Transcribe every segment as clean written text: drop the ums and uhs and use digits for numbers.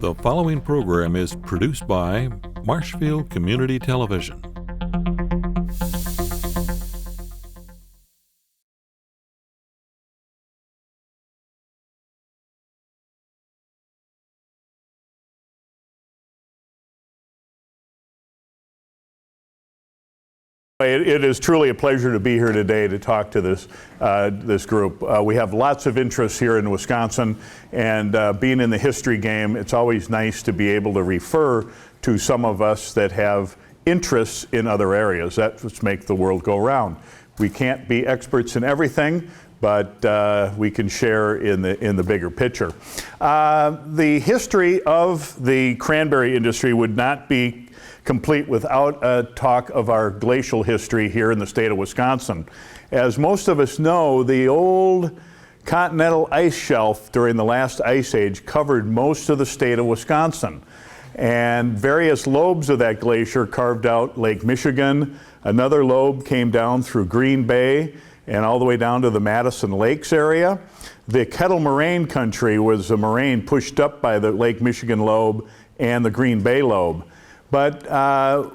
The following program is produced by Marshfield Community Television. It is truly a pleasure to be here today to talk to this group. We have lots of interests here in Wisconsin, and being in the history game, it's always nice to be able to refer to some of us that have interests in other areas. That's what makes the world go round. We can't be experts in everything, but we can share in the bigger picture. The history of the cranberry industry would not be complete without a talk of our glacial history here in the state of Wisconsin. As most of us know, the old continental ice shelf during the last ice age covered most of the state of Wisconsin. And various lobes of that glacier carved out Lake Michigan. Another lobe came down through Green Bay and all the way down to the Madison Lakes area. The Kettle Moraine country was a moraine pushed up by the Lake Michigan lobe and the Green Bay lobe. But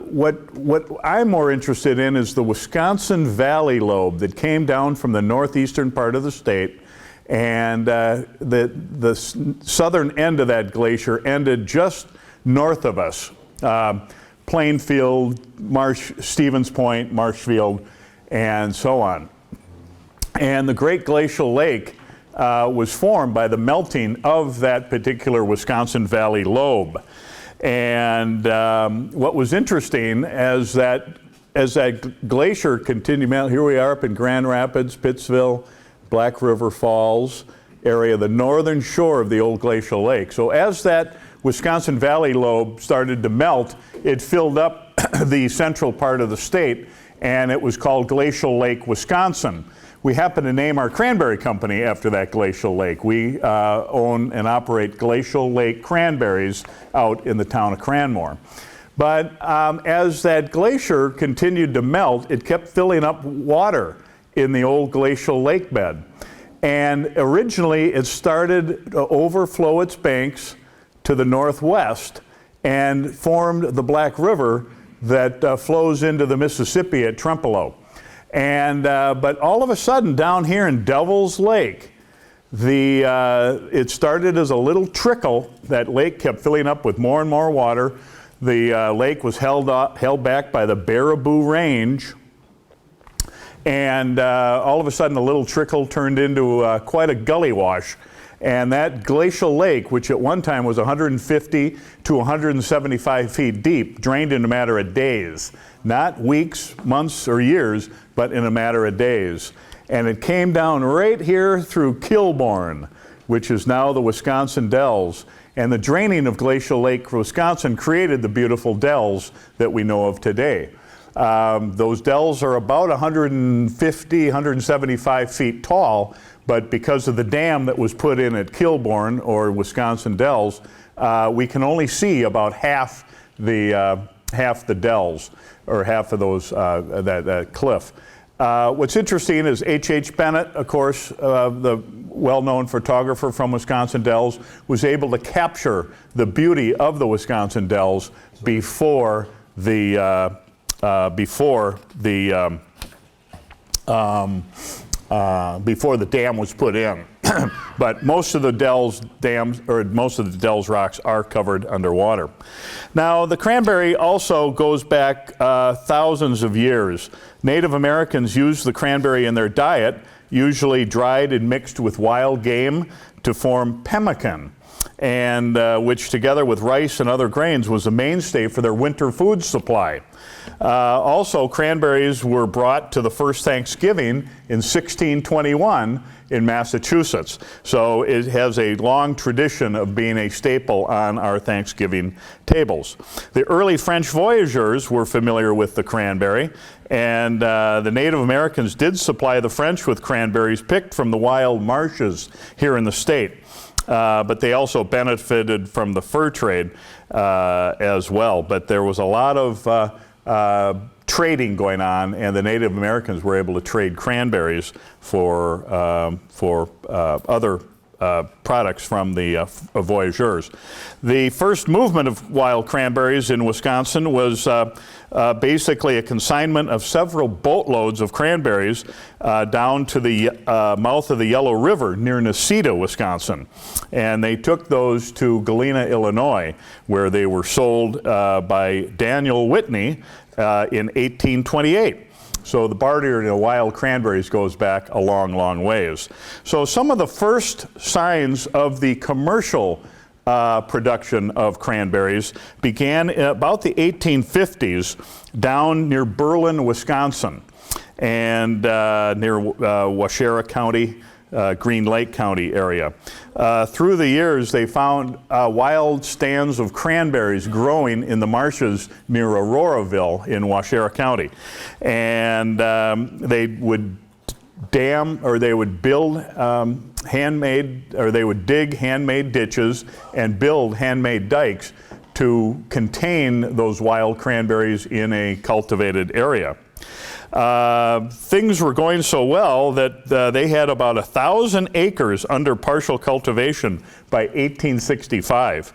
what I'm more interested in is the Wisconsin Valley lobe that came down from the northeastern part of the state, and the southern end of that glacier ended just north of us. Plainfield, Stevens Point, Marshfield, and so on. And the Great Glacial Lake was formed by the melting of that particular Wisconsin Valley lobe. And what was interesting as that glacier continued, here we are up in Grand Rapids, Pittsville, Black River Falls area, the northern shore of the old glacial lake. So as that Wisconsin Valley lobe started to melt, it filled up the central part of the state, and it was called Glacial Lake, Wisconsin. We happen to name our cranberry company after that glacial lake. We own and operate Glacial Lake Cranberries out in the town of Cranmore. But as that glacier continued to melt, it kept filling up water in the old glacial lake bed. And originally it started to overflow its banks to the northwest and formed the Black River that flows into the Mississippi at Trempealeau. And but all of a sudden down here in Devil's Lake, it started as a little trickle. That lake kept filling up with more and more water. The lake was held back by the Baraboo Range, and all of a sudden a little trickle turned into quite a gully wash. And that glacial lake, which at one time was 150 to 175 feet deep, drained in a matter of days. Not weeks, months, or years, but in a matter of days. And it came down right here through Kilbourne, which is now the Wisconsin Dells. And the draining of Glacial Lake, Wisconsin created the beautiful dells that we know of today. Those dells are about 150, 175 feet tall, but because of the dam that was put in at Kilbourne, or Wisconsin Dells, we can only see about half the dells, or half of those that cliff. What's interesting is H.H. Bennett, of course, the well-known photographer from Wisconsin Dells, was able to capture the beauty of the Wisconsin Dells before the dam was put in. But most of the Dells rocks are covered underwater. Now, the cranberry also goes back thousands of years. Native Americans used the cranberry in their diet, usually dried and mixed with wild game to form pemmican, and which together with rice and other grains was a mainstay for their winter food supply. Also, cranberries were brought to the first Thanksgiving in 1621 in Massachusetts. So it has a long tradition of being a staple on our Thanksgiving tables. The early French voyageurs were familiar with the cranberry, and the Native Americans did supply the French with cranberries picked from the wild marshes here in the state. But they also benefited from the fur trade as well. But there was a lot of trading going on, and the Native Americans were able to trade cranberries for other products from the voyageurs. The first movement of wild cranberries in Wisconsin was basically a consignment of several boatloads of cranberries down to the mouth of the Yellow River near Necedah, Wisconsin. And they took those to Galena, Illinois, where they were sold by Daniel Whitney in 1828. So the bartering of wild cranberries goes back a long, long ways. So some of the first signs of the commercial production of cranberries began in about the 1850s down near Berlin, Wisconsin, and near Waushara County, Green Lake County area. Through the years, they found wild stands of cranberries growing in the marshes near Auroraville in Waushara County. And they would they would build they would dig handmade ditches and build handmade dikes to contain those wild cranberries in a cultivated area. Things were going so well that they had about 1,000 acres under partial cultivation by 1865.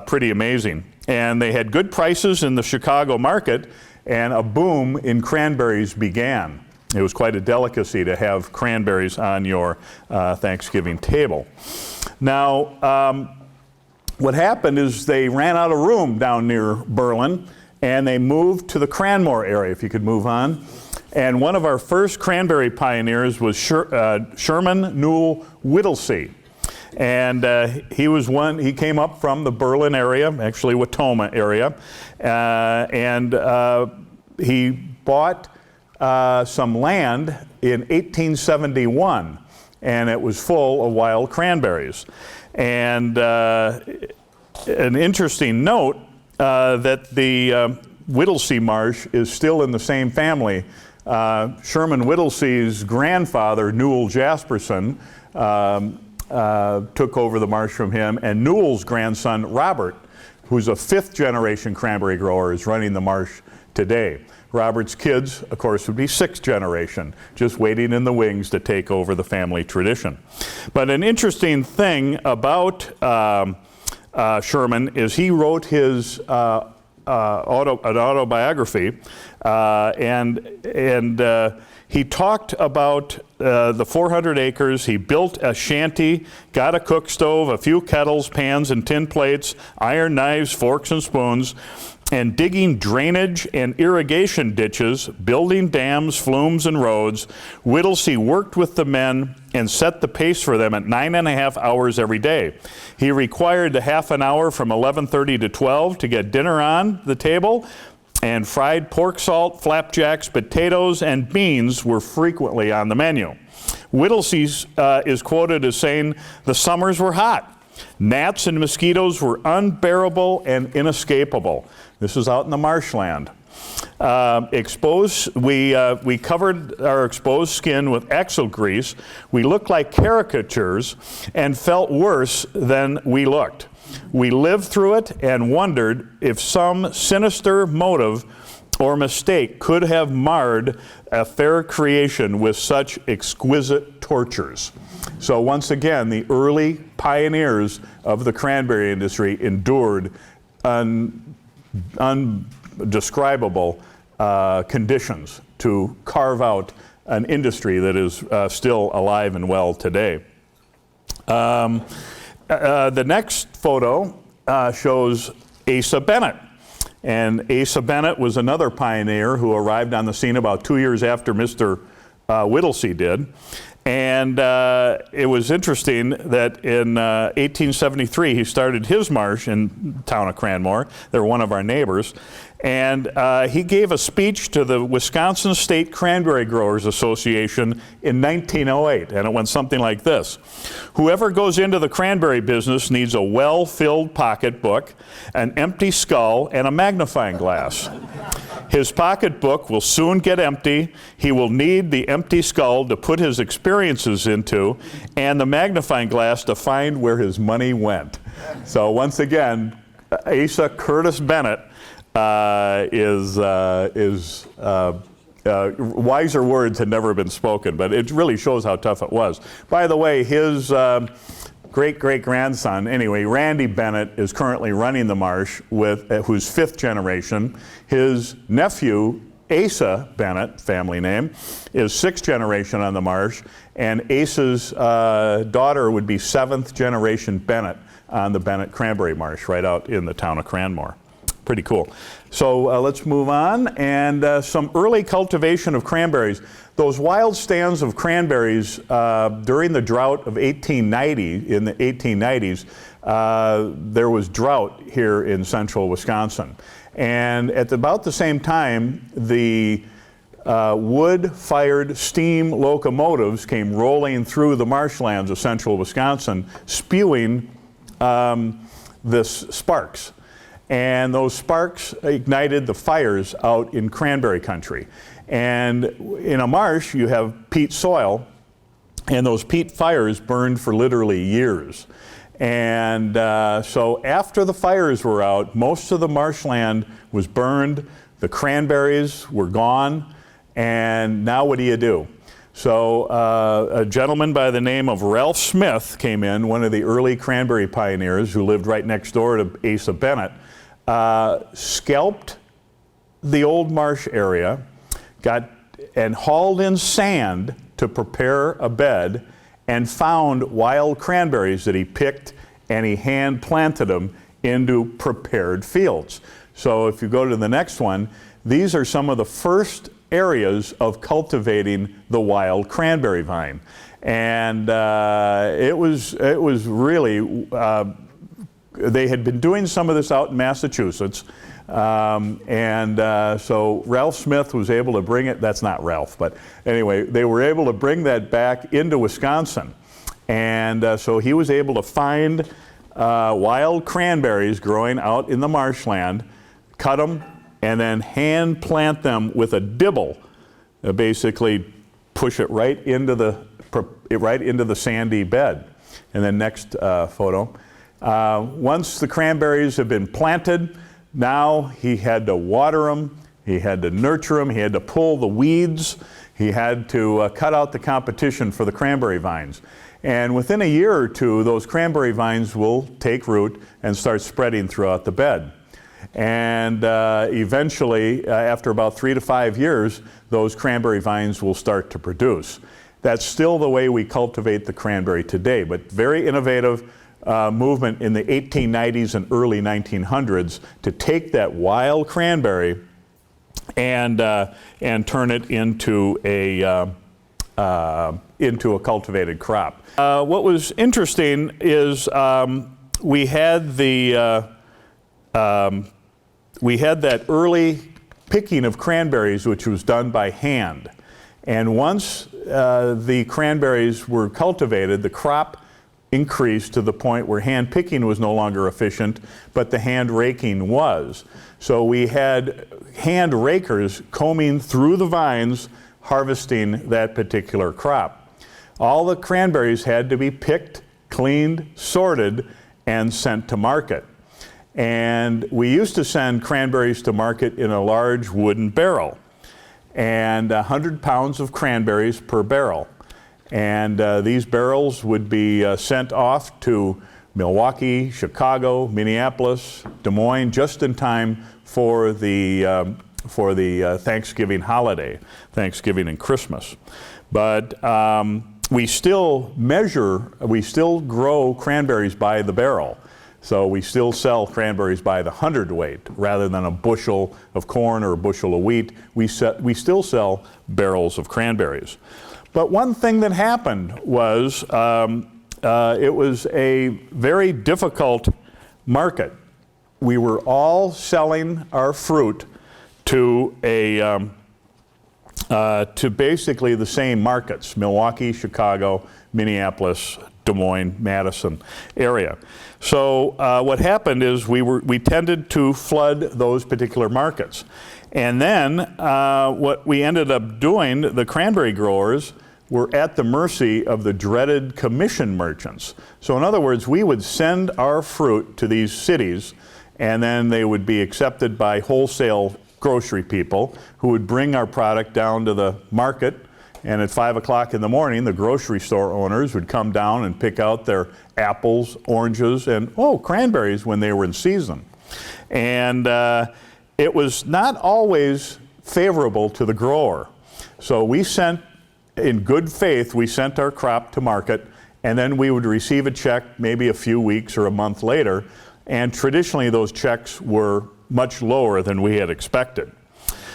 Pretty amazing. And they had good prices in the Chicago market, and a boom in cranberries began. It was quite a delicacy to have cranberries on your Thanksgiving table. Now, what happened is they ran out of room down near Berlin, and they moved to the Cranmore area, if you could move on. And one of our first cranberry pioneers was Sherman Newell Whittlesey. And he came up from the Berlin area, actually Watoma area, and he bought some land in 1871, and it was full of wild cranberries. And an interesting note, that the Whittlesey marsh is still in the same family. Sherman Whittlesey's grandfather, Newell Jasperson, took over the marsh from him, and Newell's grandson, Robert, who's a fifth-generation cranberry grower, is running the marsh today. Robert's kids, of course, would be sixth generation, just waiting in the wings to take over the family tradition. But an interesting thing about Sherman is he wrote his autobiography, and he talked about the 400 acres. He built a shanty, got a cook stove, a few kettles, pans, and tin plates, iron knives, forks, and spoons, and digging drainage and irrigation ditches, building dams, flumes, and roads. Whittlesey worked with the men and set the pace for them at 9.5 hours every day. He required a half an hour from 11:30 to 12 to get dinner on the table, and fried pork salt, flapjacks, potatoes, and beans were frequently on the menu. Whittlesey is quoted as saying, "The summers were hot. Gnats and mosquitoes were unbearable and inescapable." This is out in the marshland. We covered our exposed skin with axle grease. We looked like caricatures and felt worse than we looked. We lived through it and wondered if some sinister motive or mistake could have marred a fair creation with such exquisite tortures. So once again, the early pioneers of the cranberry industry endured undescribable conditions to carve out an industry that is still alive and well today. The next photo shows Asa Bennett. And Asa Bennett was another pioneer who arrived on the scene about 2 years after Mr. Whittlesey did. And it was interesting that in 1873 he started his marsh in the town of Cranmore. They're one of our neighbors. And he gave a speech to the Wisconsin State Cranberry Growers Association in 1908, and it went something like this: "Whoever goes into the cranberry business needs a well-filled pocketbook, an empty skull, and a magnifying glass. His pocketbook will soon get empty. He will need the empty skull to put his experiences into, and the magnifying glass to find where his money went." So once again, Asa Curtis Bennett wiser words had never been spoken, but it really shows how tough it was. By the way, his great-great-grandson. Anyway, Randy Bennett is currently running the marsh, with who's 5th generation. His nephew, Asa Bennett, family name, is 6th generation on the marsh, and Asa's daughter would be 7th generation Bennett on the Bennett Cranberry Marsh right out in the town of Cranmore. Pretty cool. So let's move on, and some early cultivation of cranberries. Those wild stands of cranberries during the drought of 1890, in the 1890s, there was drought here in central Wisconsin. And at about the same time, the wood-fired steam locomotives came rolling through the marshlands of central Wisconsin, spewing this sparks. And those sparks ignited the fires out in cranberry country. And in a marsh, you have peat soil, and those peat fires burned for literally years. And so after the fires were out, most of the marshland was burned, the cranberries were gone, and now what do? So a gentleman by the name of Ralph Smith came in, one of the early cranberry pioneers who lived right next door to Asa Bennett, scalped the old marsh area, and hauled in sand to prepare a bed, and found wild cranberries that he picked, and he hand planted them into prepared fields. So if you go to the next one, these are some of the first areas of cultivating the wild cranberry vine. And it was really, they had been doing some of this out in Massachusetts. So Ralph Smith was able to bring it, that's not Ralph, but anyway, they were able to bring that back into Wisconsin. And so he was able to find wild cranberries growing out in the marshland, cut them, and then hand plant them with a dibble. Basically push it right into the sandy bed. And then next photo. Once the cranberries have been planted, now he had to water them, he had to nurture them, he had to pull the weeds, he had to cut out the competition for the cranberry vines. And within a year or two, those cranberry vines will take root and start spreading throughout the bed. And eventually, after about 3 to 5 years, those cranberry vines will start to produce. That's still the way we cultivate the cranberry today, but very innovative movement in the 1890s and early 1900s to take that wild cranberry and turn it into a cultivated crop. What was interesting is we had that early picking of cranberries, which was done by hand. And once the cranberries were cultivated, the crop increased to the point where hand picking was no longer efficient, but the hand raking was. So we had hand rakers combing through the vines, harvesting that particular crop. All the cranberries had to be picked, cleaned, sorted, and sent to market. And we used to send cranberries to market in a large wooden barrel, and 100 pounds of cranberries per barrel. And these barrels would be sent off to Milwaukee, Chicago, Minneapolis, Des Moines, just in time for the Thanksgiving holiday, Thanksgiving and Christmas. But we still grow cranberries by the barrel. So we still sell cranberries by the hundredweight rather than a bushel of corn or a bushel of wheat. We still sell barrels of cranberries. But one thing that happened was it was a very difficult market. We were all selling our fruit to basically the same markets: Milwaukee, Chicago, Minneapolis, Des Moines, Madison area. So what happened is we tended to flood those particular markets. And then what we ended up doing, the cranberry growers were at the mercy of the dreaded commission merchants. So in other words, we would send our fruit to these cities, and then they would be accepted by wholesale grocery people who would bring our product down to the market, And at 5 o'clock in the morning, the grocery store owners would come down and pick out their apples, oranges, and, cranberries when they were in season. And it was not always favorable to the grower. So we sent, in good faith, we sent our crop to market, and then we would receive a check maybe a few weeks or a month later, and traditionally those checks were much lower than we had expected.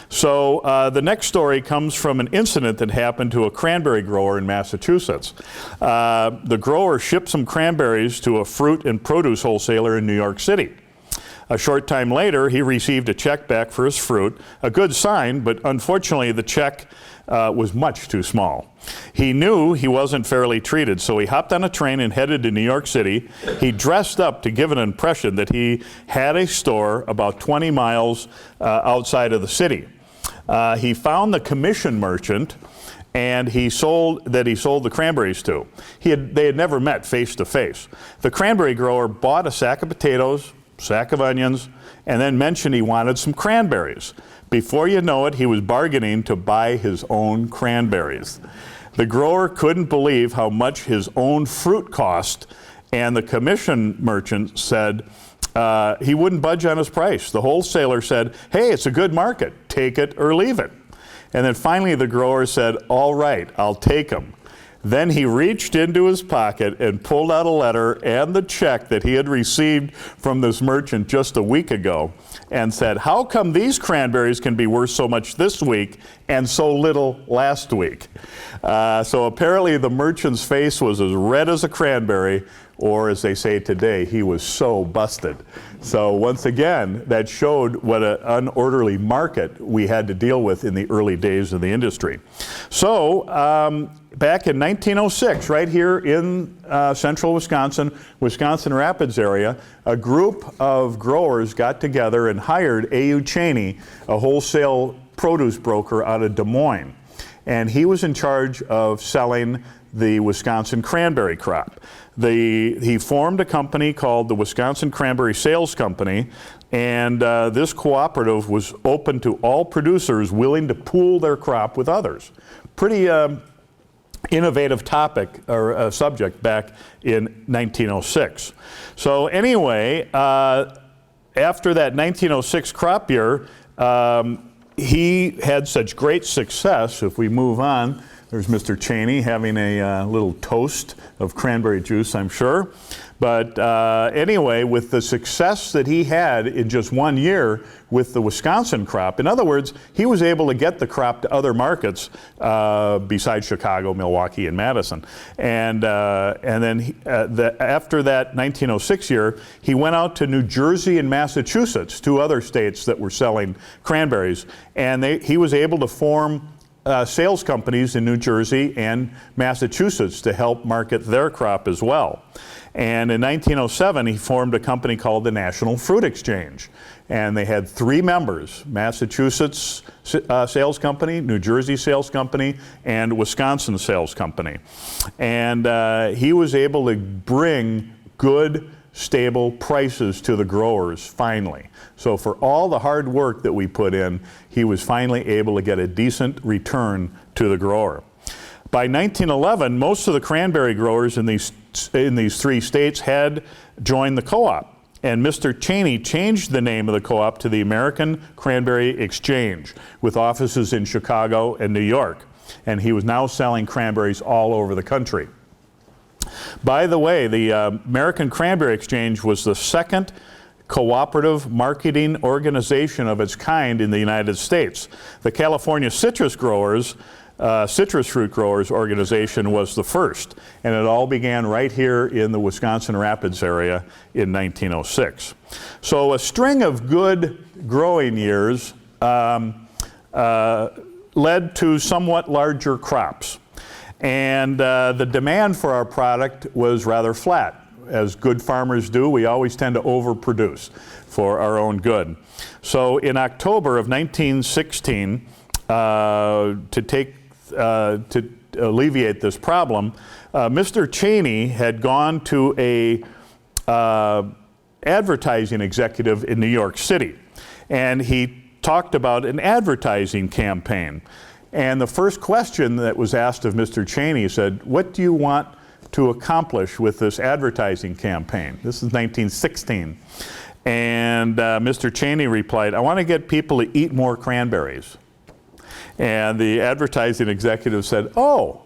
So the next story comes from an incident that happened to a cranberry grower in Massachusetts. The grower shipped some cranberries to a fruit and produce wholesaler in New York City. A short time later, he received a check back for his fruit, a good sign, but unfortunately the check was much too small. He knew he wasn't fairly treated, so he hopped on a train and headed to New York City. He dressed up to give an impression that he had a store about 20 miles outside of the city. He found the commission merchant, and he sold the cranberries to. They had never met face to face. The cranberry grower bought a sack of potatoes, sack of onions, and then mentioned he wanted some cranberries. Before you know it, he was bargaining to buy his own cranberries. The grower couldn't believe how much his own fruit cost, and the commission merchant said he wouldn't budge on his price. The wholesaler said, "Hey, it's a good market, take it or leave it." And then finally the grower said, "All right, I'll take them." Then he reached into his pocket and pulled out a letter and the check that he had received from this merchant just a week ago and said, "How come these cranberries can be worth so much this week and so little last week?" So apparently the merchant's face was as red as a cranberry, or as they say today, he was so busted. So once again, that showed what an unorderly market we had to deal with in the early days of the industry. So back in 1906, right here in central Wisconsin, Wisconsin Rapids area, a group of growers got together and hired A.U. Cheney, a wholesale produce broker out of Des Moines. And he was in charge of selling the Wisconsin cranberry crop. He formed a company called the Wisconsin Cranberry Sales Company, and this cooperative was open to all producers willing to pool their crop with others. Pretty innovative topic or subject back in 1906. So anyway, after that 1906 crop year, he had such great success. If we move on, there's Mr. Cheney having a little toast of cranberry juice, I'm sure. But anyway, with the success that he had in just 1 year with the Wisconsin crop, in other words, he was able to get the crop to other markets besides Chicago, Milwaukee, and Madison. And then after that 1906 year, he went out to New Jersey and Massachusetts, two other states that were selling cranberries, and he was able to form sales companies in New Jersey and Massachusetts to help market their crop as well. And in 1907, he formed a company called the National Fruit Exchange. And they had 3 members, Massachusetts Sales Company, New Jersey Sales Company, and Wisconsin Sales Company. And he was able to bring good, stable prices to the growers finally. So for all the hard work that we put in, he was finally able to get a decent return to the grower. By 1911, most of the cranberry growers in these 3 states had joined the co-op. And Mr. Cheney changed the name of the co-op to the American Cranberry Exchange, with offices in Chicago and New York. And he was now selling cranberries all over the country. By the way, the American Cranberry Exchange was the second cooperative marketing organization of its kind in the United States. The California Citrus Fruit Growers Organization was the first, and it all began right here in the Wisconsin Rapids area in 1906. So a string of good growing years led to somewhat larger crops. And the demand for our product was rather flat. As good farmers do, we always tend to overproduce for our own good. So in October of 1916, to alleviate this problem, Mr. Cheney had gone to a advertising executive in New York City, and he talked about an advertising campaign. And the first question that was asked of Mr. Cheney said, "What do you want to accomplish with this advertising campaign?" This is 1916. And Mr. Cheney replied, "I want to get people to eat more cranberries." And the advertising executive said, "Oh,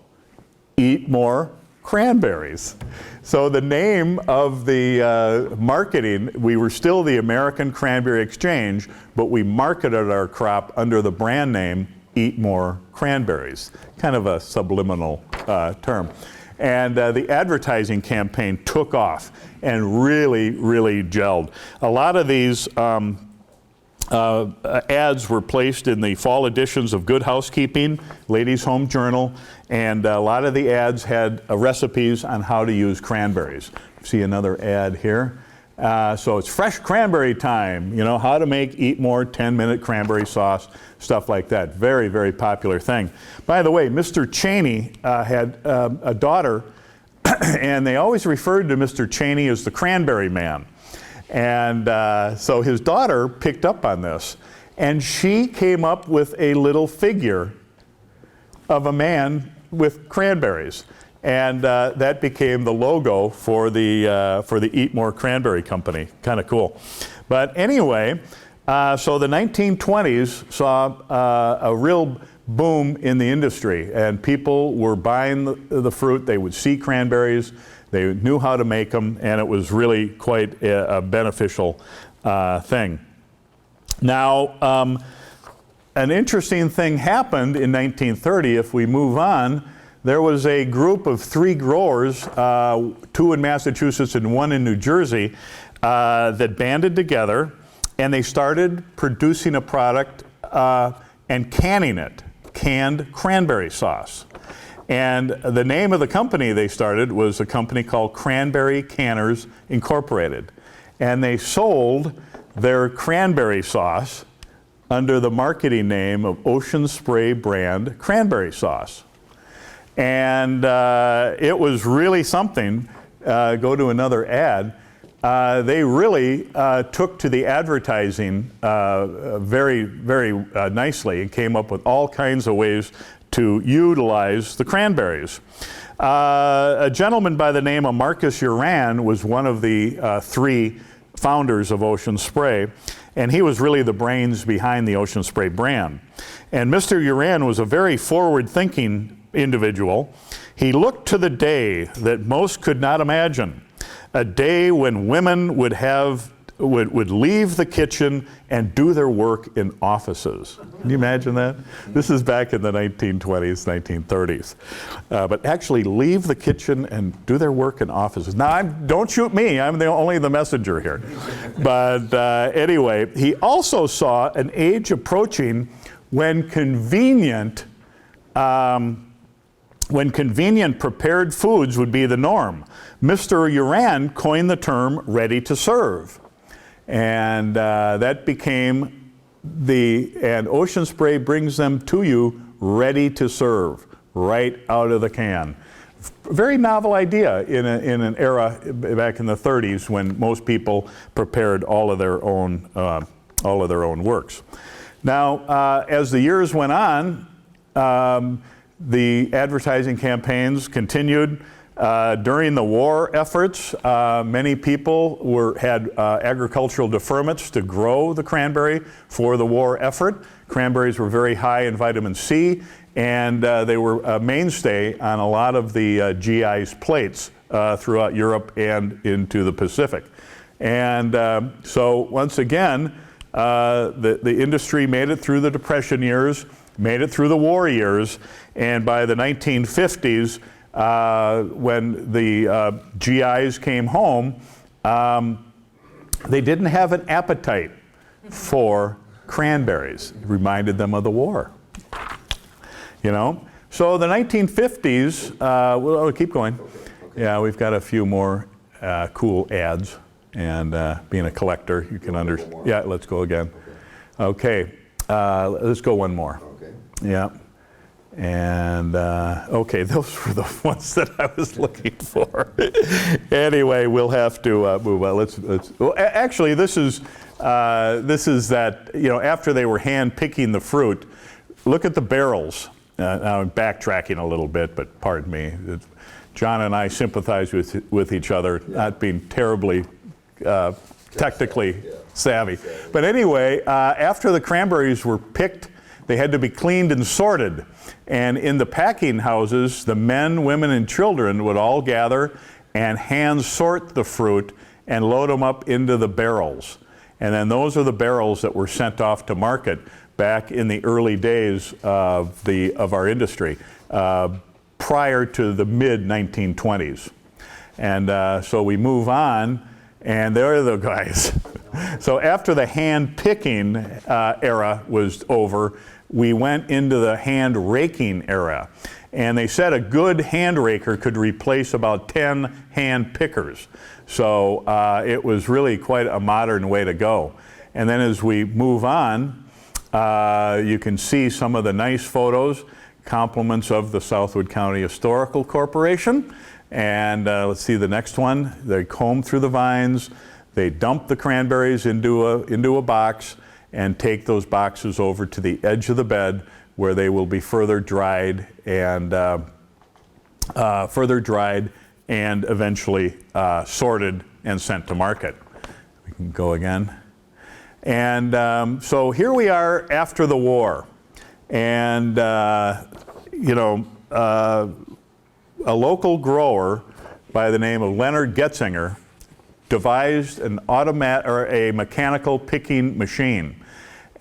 eat more cranberries." So the name of the marketing, we were still the American Cranberry Exchange, but we marketed our crop under the brand name Eat More Cranberries, kind of a subliminal term. And the advertising campaign took off and really, really gelled. A lot of these ads were placed in the fall editions of Good Housekeeping, Ladies' Home Journal, and a lot of the ads had recipes on how to use cranberries. See another ad here. So it's fresh cranberry time, you know, how to make Eat More 10-minute cranberry sauce, stuff like that. Very, very popular thing. By the way, Mr. Cheney had a daughter, and they always referred to Mr. Cheney as the Cranberry Man. And so his daughter picked up on this, and she came up with a little figure of a man with cranberries. And that became the logo for the Eat More Cranberry Company. Kind of cool. But anyway, so the 1920s saw a real boom in the industry, and people were buying the fruit. They would see cranberries, they knew how to make them, and it was really quite a beneficial thing. Now, an interesting thing happened in 1930. If we move on, there was a group of 3 growers, 2 in Massachusetts and 1 in New Jersey, that banded together, and they started producing a product and canning it, canned cranberry sauce. And the name of the company they started was a company called Cranberry Canners Incorporated. And they sold their cranberry sauce under the marketing name of Ocean Spray brand cranberry sauce. And it was really something. Go to another ad. They really took to the advertising very, very nicely and came up with all kinds of ways to utilize the cranberries. A gentleman by the name of Marcus Uran was one of the 3 founders of Ocean Spray, and he was really the brains behind the Ocean Spray brand. And Mr. Uran was a very forward-thinking individual. He looked to the day that most could not imagine, a day when women would leave the kitchen and do their work in offices. Can you imagine that? This is back in the 1920s, 1930s. But actually leave the kitchen and do their work in offices. Now, don't shoot me, I'm only the messenger here. But anyway, he also saw an age approaching when convenient prepared foods would be the norm. Mr. Uran coined the term ready to serve. And that became and Ocean Spray brings them to you ready to serve, right out of the can. Very novel idea in an era back in the 30s when most people prepared all of their own works. Now, as the years went on, the advertising campaigns continued. During the war efforts, many people had agricultural deferments to grow the cranberry for the war effort. Cranberries were very high in vitamin C, and they were a mainstay on a lot of the GI's plates throughout Europe and into the Pacific. And so once again, the industry made it through the Depression years, made it through the war years, and by the 1950s, when the GIs came home, they didn't have an appetite for cranberries. It reminded them of the war, you know? So the 1950s, we'll keep going. Yeah, we've got a few more cool ads, and being a collector, you can understand. Yeah, let's go again. Okay, let's go one more. Okay. Yeah. And okay, those were the ones that I was looking for. Anyway, we'll have to move on. Let's well, actually, this is that, you know, after they were hand picking the fruit, look at the barrels. now I'm backtracking a little bit, but pardon me. John and I sympathize with each other, not being terribly technically savvy. But anyway, after the cranberries were picked, they had to be cleaned and sorted. And in the packing houses, the men, women, and children would all gather and hand sort the fruit and load them up into the barrels. And then those are the barrels that were sent off to market back in the early days of our industry, prior to the mid-1920s. And so we move on, and there are the guys. So after the hand-picking era was over, we went into the hand-raking era. And they said a good hand raker could replace about 10 hand pickers. So it was really quite a modern way to go. And then as we move on, you can see some of the nice photos, compliments of the Southwood County Historical Corporation. And let's see the next one. They comb through the vines, they dump the cranberries into a box, and take those boxes over to the edge of the bed where they will be further dried and eventually sorted and sent to market. We can go again. And so here we are after the war. And, a local grower by the name of Leonard Getzinger devised a mechanical picking machine.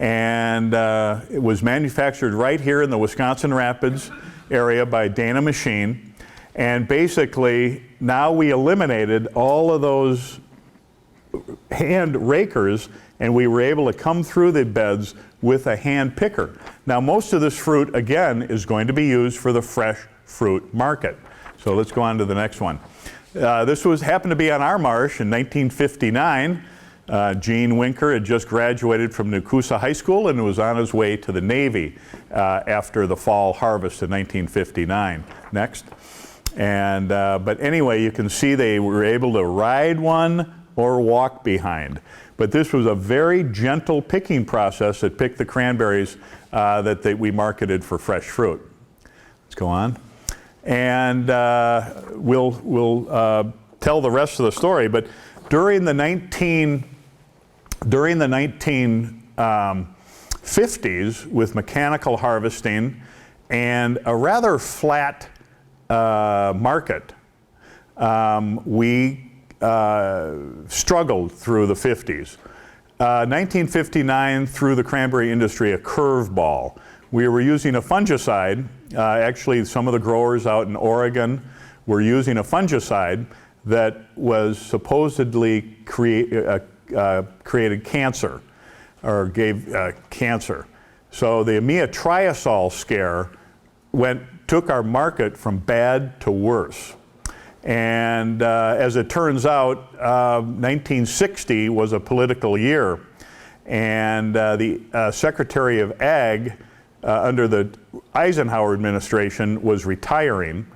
And it was manufactured right here in the Wisconsin Rapids area by Dana Machine. And basically, now we eliminated all of those hand rakers, and we were able to come through the beds with a hand picker. Now, most of this fruit, again, is going to be used for the fresh fruit market. So let's go on to the next one. This happened to be on our marsh in 1959. Gene Winker had just graduated from Nakusa High School and was on his way to the Navy after the fall harvest in 1959. Next. And but anyway, you can see they were able to ride one or walk behind. But this was a very gentle picking process that picked the cranberries that we marketed for fresh fruit. Let's go on. And we'll tell the rest of the story. But during the 1950s, with mechanical harvesting and a rather flat market, we struggled through the 50s. 1959 threw the cranberry industry a curveball. We were using a fungicide. Actually, some of the growers out in Oregon were using a fungicide that was supposedly created cancer, or gave cancer. So the amiatriazole scare took our market from bad to worse. And as it turns out, 1960 was a political year, and the Secretary of Ag under the Eisenhower administration was retiring.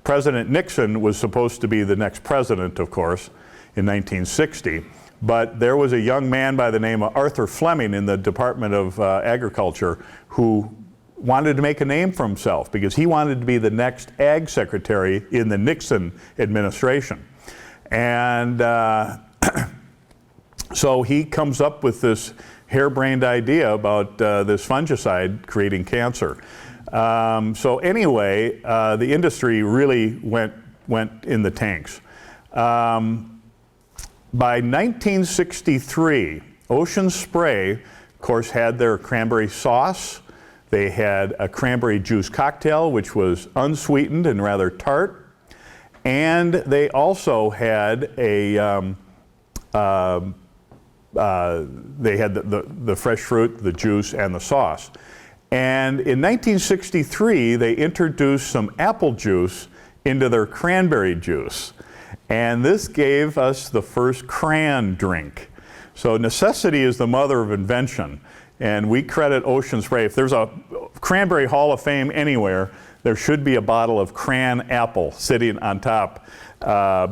President Nixon was supposed to be the next president, of course, in 1960. But there was a young man by the name of Arthur Fleming in the Department of Agriculture who wanted to make a name for himself because he wanted to be the next Ag Secretary in the Nixon administration. And so he comes up with this harebrained idea about this fungicide creating cancer. So anyway, the industry really went in the tanks. By 1963, Ocean Spray, of course, had their cranberry sauce. They had a cranberry juice cocktail, which was unsweetened and rather tart. And they also had they had the fresh fruit, the juice, and the sauce. And in 1963, they introduced some apple juice into their cranberry juice. And this gave us the first cran drink. So necessity is the mother of invention. And we credit Ocean Spray. If there's a Cranberry Hall of Fame anywhere, there should be a bottle of cran apple sitting on top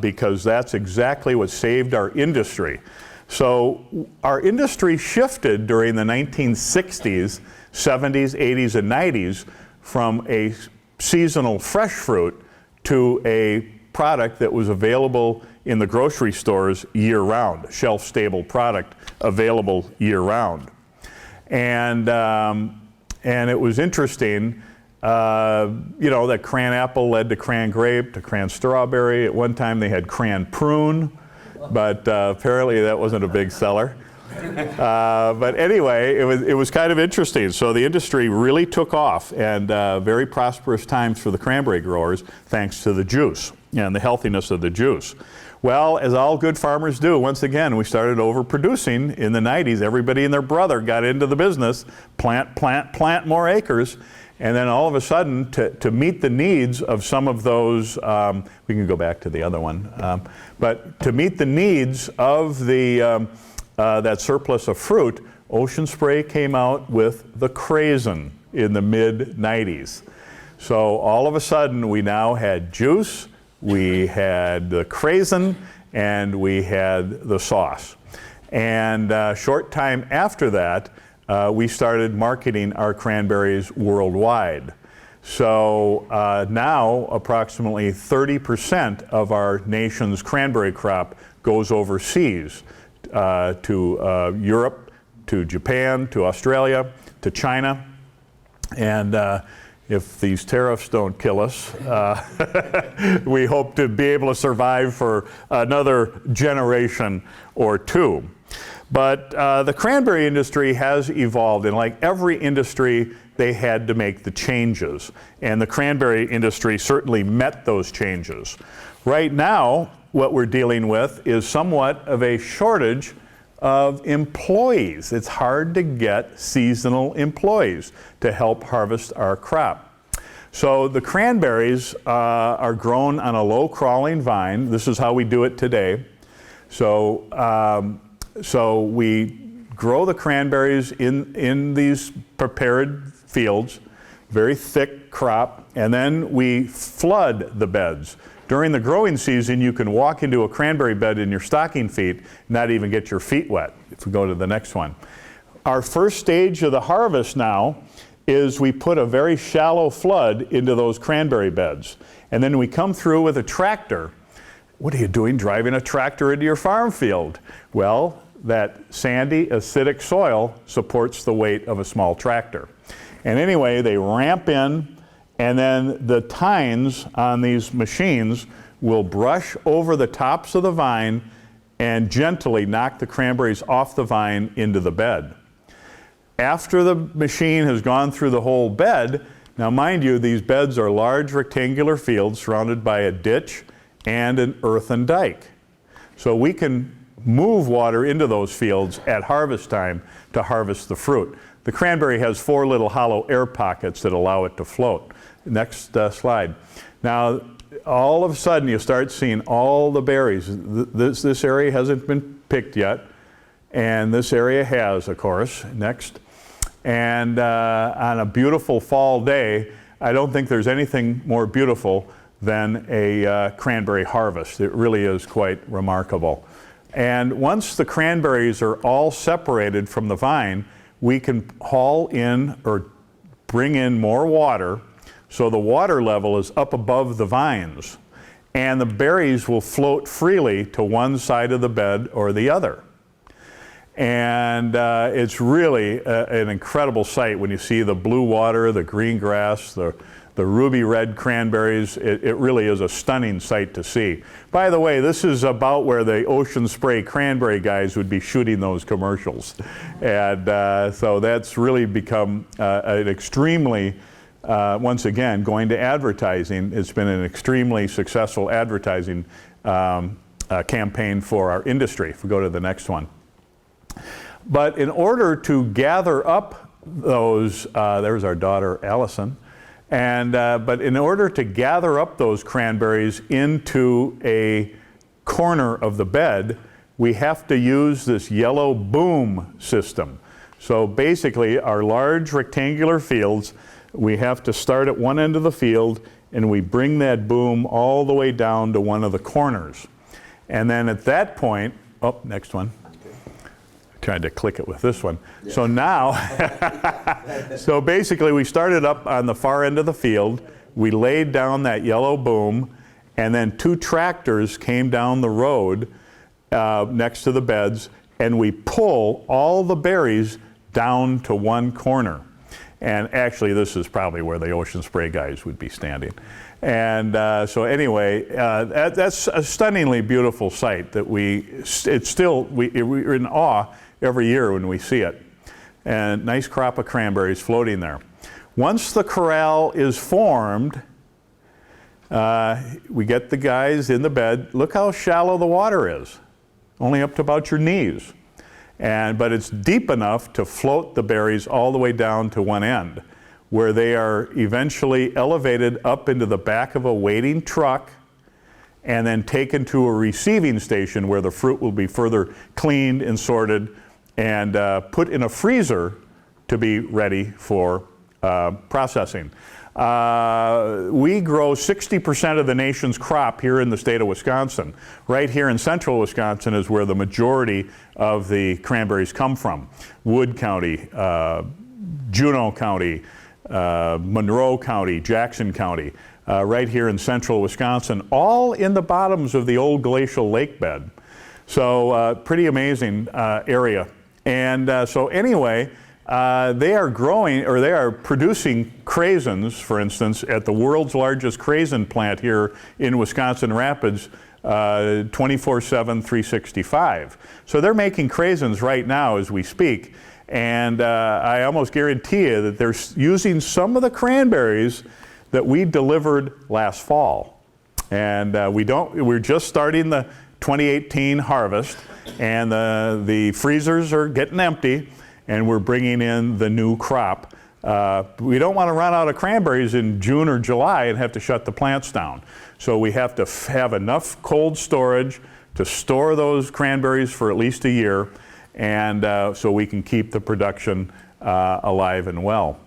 because that's exactly what saved our industry. So our industry shifted during the 1960s, 70s, 80s, and 90s from a seasonal fresh fruit to a product that was available in the grocery stores year-round, shelf-stable product available year-round. And it was interesting, that cran apple led to cran grape, to cran strawberry. At one time they had cran prune, but apparently that wasn't a big seller. But anyway, it was kind of interesting. So the industry really took off, and very prosperous times for the cranberry growers, thanks to the juice and the healthiness of the juice. Well, as all good farmers do, once again, we started overproducing in the 90s. Everybody and their brother got into the business, plant more acres. And then all of a sudden, to meet the needs of some of those, we can go back to the other one, but to meet the needs of that surplus of fruit, Ocean Spray came out with the Craisin in the mid-90s. So all of a sudden, we now had juice, we had the Craisin, and we had the sauce. And a short time after that, we started marketing our cranberries worldwide. So now approximately 30% of our nation's cranberry crop goes overseas to Europe, to Japan, to Australia, to China. And if these tariffs don't kill us, we hope to be able to survive for another generation or two. But the cranberry industry has evolved, and like every industry, they had to make the changes. And the cranberry industry certainly met those changes. Right now, what we're dealing with is somewhat of a shortage of employees. It's hard to get seasonal employees to help harvest our crop. So the cranberries are grown on a low crawling vine. This is how we do it today. So we grow the cranberries in these prepared fields, very thick crop, and then we flood the beds. During the growing season, you can walk into a cranberry bed in your stocking feet, not even get your feet wet. If we go to the next one. Our first stage of the harvest now is we put a very shallow flood into those cranberry beds. And then we come through with a tractor. What are you doing driving a tractor into your farm field? Well, that sandy, acidic soil supports the weight of a small tractor. And anyway, they ramp in, and then the tines on these machines will brush over the tops of the vine and gently knock the cranberries off the vine into the bed. After the machine has gone through the whole bed, now mind you, these beds are large rectangular fields surrounded by a ditch and an earthen dike. So we can move water into those fields at harvest time to harvest the fruit. The cranberry has 4 little hollow air pockets that allow it to float. Next slide. Now, all of a sudden you start seeing all the berries. This area hasn't been picked yet, and this area has, of course. Next. And on a beautiful fall day, I don't think there's anything more beautiful than a cranberry harvest. It really is quite remarkable. And once the cranberries are all separated from the vine, we can haul in or bring in more water, so the water level is up above the vines, and the berries will float freely to one side of the bed or the other. And it's really an incredible sight when you see the blue water, the green grass, the ruby red cranberries. It really is a stunning sight to see. By the way, this is about where the Ocean Spray cranberry guys would be shooting those commercials. And so that's really become an extremely, once again, going to advertising, it's been an extremely successful advertising campaign for our industry. If we go to the next one. But in order to gather up those, there's our daughter Allison, but in order to gather up those cranberries into a corner of the bed, we have to use this yellow boom system. So basically, our large rectangular fields, we have to start at one end of the field, and we bring that boom all the way down to one of the corners. And then at that point, oh, next one. Tried to click it with this one. Yeah. So now, so basically we started up on the far end of the field. We laid down that yellow boom, and then 2 tractors came down the road next to the beds, and we pull all the berries down to one corner. And actually, this is probably where the Ocean Spray guys would be standing. And so anyway, that's a stunningly beautiful sight that we're in awe every year when we see it. And nice crop of cranberries floating there. Once the corral is formed, we get the guys in the bed. Look how shallow the water is, only up to about your knees. But it's deep enough to float the berries all the way down to one end, where they are eventually elevated up into the back of a waiting truck and then taken to a receiving station where the fruit will be further cleaned and sorted and put in a freezer to be ready for processing. We grow 60% of the nation's crop here in the state of Wisconsin. Right here in central Wisconsin is where the majority of the cranberries come from. Wood County, Juneau County, Monroe County, Jackson County, right here in central Wisconsin, all in the bottoms of the old glacial lake bed. So pretty amazing area. And so anyway, they are growing, or they are producing craisins, for instance, at the world's largest craisin plant here in Wisconsin Rapids, 24/7, 365. So they're making craisins right now as we speak. And I almost guarantee you that they're using some of the cranberries that we delivered last fall. And we're just starting the 2018 harvest, and the freezers are getting empty, and we're bringing in the new crop. We don't want to run out of cranberries in June or July and have to shut the plants down. So we have to have enough cold storage to store those cranberries for at least a year, and so we can keep the production alive and well.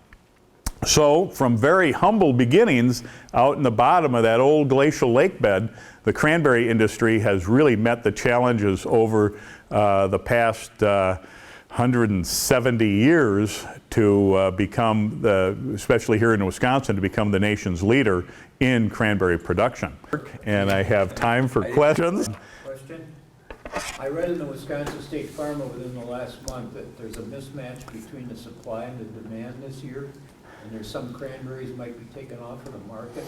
So from very humble beginnings out in the bottom of that old glacial lake bed, the cranberry industry has really met the challenges over the past 170 years to become, especially here in Wisconsin, to become the nation's leader in cranberry production. And I have time for questions. Question? I read in the Wisconsin State Farmer within the last month that there's a mismatch between the supply and the demand this year, and there's some cranberries might be taken off of the market.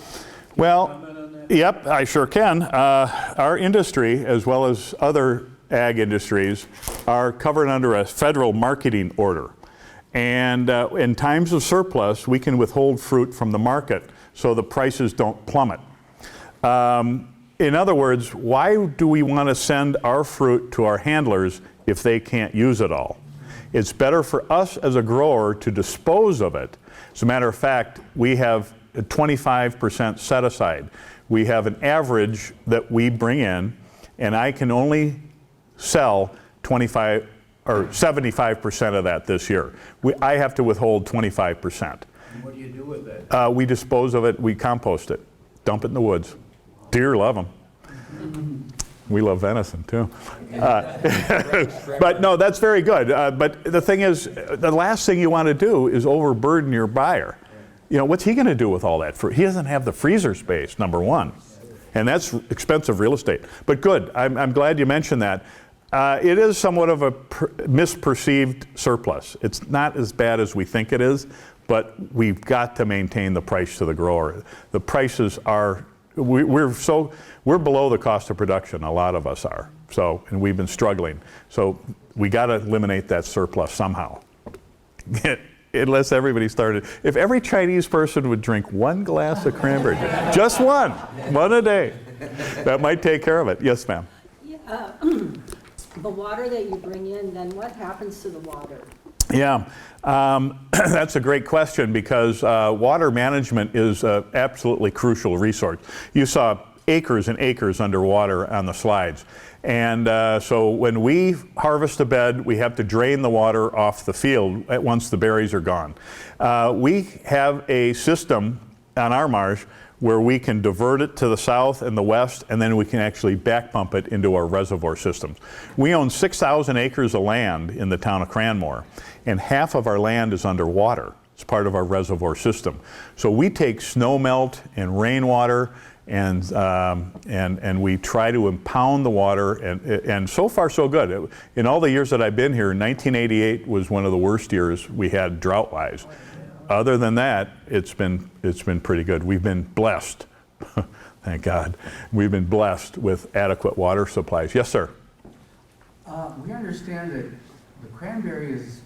Can you comment on that? Yep, I sure can. Our industry, as well as other ag industries, are covered under a federal marketing order. And in times of surplus, we can withhold fruit from the market so the prices don't plummet. In other words, why do we want to send our fruit to our handlers if they can't use it all? It's better for us as a grower to dispose of it. As a matter of fact, we have a 25% set aside. We have an average that we bring in, and I can only sell 25 or 75% of that this year. I have to withhold 25%. And what do you do with that? We dispose of it, we compost it, dump it in the woods. Deer love them. We love venison too. But no, that's very good. But the thing is, the last thing you want to do is overburden your buyer. You know, what's he going to do with all that fruit? He doesn't have the freezer space, number one. And that's expensive real estate. But good, I'm glad you mentioned that. It is somewhat of a misperceived surplus. It's not as bad as we think it is, but we've got to maintain the price to the grower. The prices are, we're below the cost of production, a lot of us are. So, and we've been struggling. So we got to eliminate that surplus somehow. Unless everybody started, if every Chinese person would drink one glass of cranberry juice, just one a day, that might take care of it. Yes, ma'am. Yeah, the water that you bring in, then what happens to the water? Yeah, that's a great question, because water management is an absolutely crucial resource. You saw acres and acres underwater on the slides. And so when we harvest a bed, we have to drain the water off the field once the berries are gone. We have a system on our marsh where we can divert it to the south and the west, and then we can actually back pump it into our reservoir systems. We own 6,000 acres of land in the town of Cranmore, and half of our land is underwater. It's part of our reservoir system. So we take snow melt and rainwater, and we try to impound the water, and so far so good. In all the years that I've been here, 1988 was one of the worst years we had drought-wise. Other than that, it's been pretty good. We've been blessed, thank God. We've been blessed with adequate water supplies. Yes, sir. We understand that the cranberry is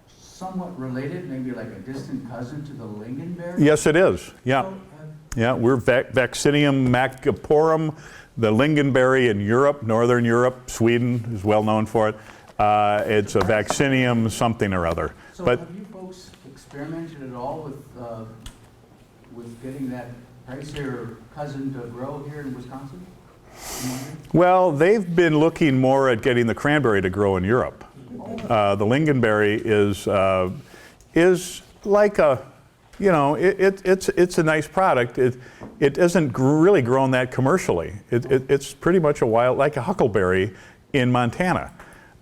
somewhat related, maybe like a distant cousin to the lingonberry. Yes, it is. Yeah, yeah. We're Vaccinium macaporum, the lingonberry in Europe, Northern Europe. Sweden is well known for it. It's a Vaccinium something or other. So but have you folks experimented at all with getting that pricier cousin to grow here in Wisconsin? well, they've been looking more at getting the cranberry to grow in Europe. The lingonberry is like a, you know, it's a nice product. It isn't really grown that commercially. It's pretty much a wild, like a huckleberry in Montana.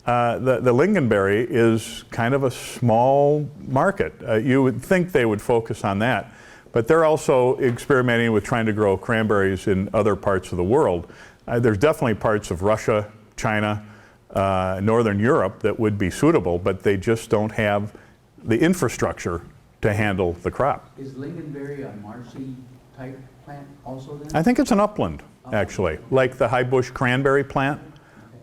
The lingonberry is kind of a small market. You would think they would focus on that, but they're also experimenting with trying to grow cranberries in other parts of the world. There's definitely parts of Russia, China, Northern Europe that would be suitable, but they just don't have the infrastructure to handle the crop. Is lingonberry a marshy type plant also then? I think it's an upland, actually, like the high bush cranberry plant.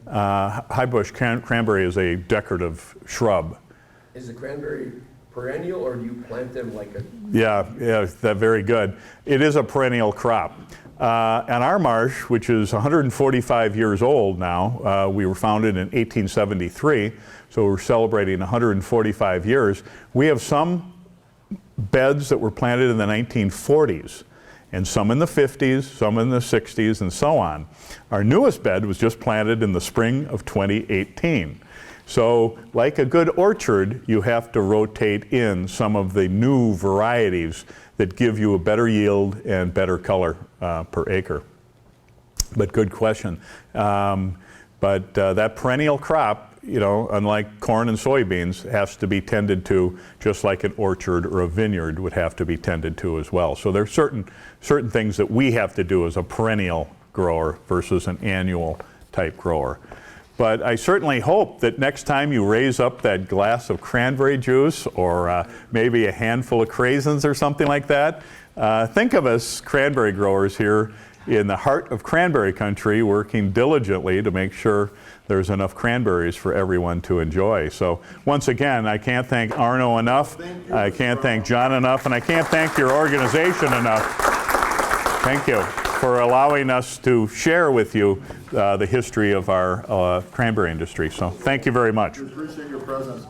High bush cranberry is a decorative shrub. Is the cranberry perennial, or do you plant them like a... Yeah, that's very good. It is a perennial crop. And our marsh, which is 145 years old now, we were founded in 1873, so we're celebrating 145 years. We have some beds that were planted in the 1940s, and some in the 50s, some in the 60s, and so on. Our newest bed was just planted in the spring of 2018. So, like a good orchard, you have to rotate in some of the new varieties that give you a better yield and better color per acre. But good question. But that perennial crop, you know, unlike corn and soybeans, has to be tended to just like an orchard or a vineyard would have to be tended to as well. So there's certain things that we have to do as a perennial grower versus an annual type grower. But I certainly hope that next time you raise up that glass of cranberry juice or maybe a handful of craisins or something like that, think of us cranberry growers here in the heart of cranberry country working diligently to make sure there's enough cranberries for everyone to enjoy. So once again, I can't thank Arno enough, I can't thank John enough, and I can't thank your organization enough. Thank you for allowing us to share with you the history of our cranberry industry. So thank you very much. We appreciate your presence.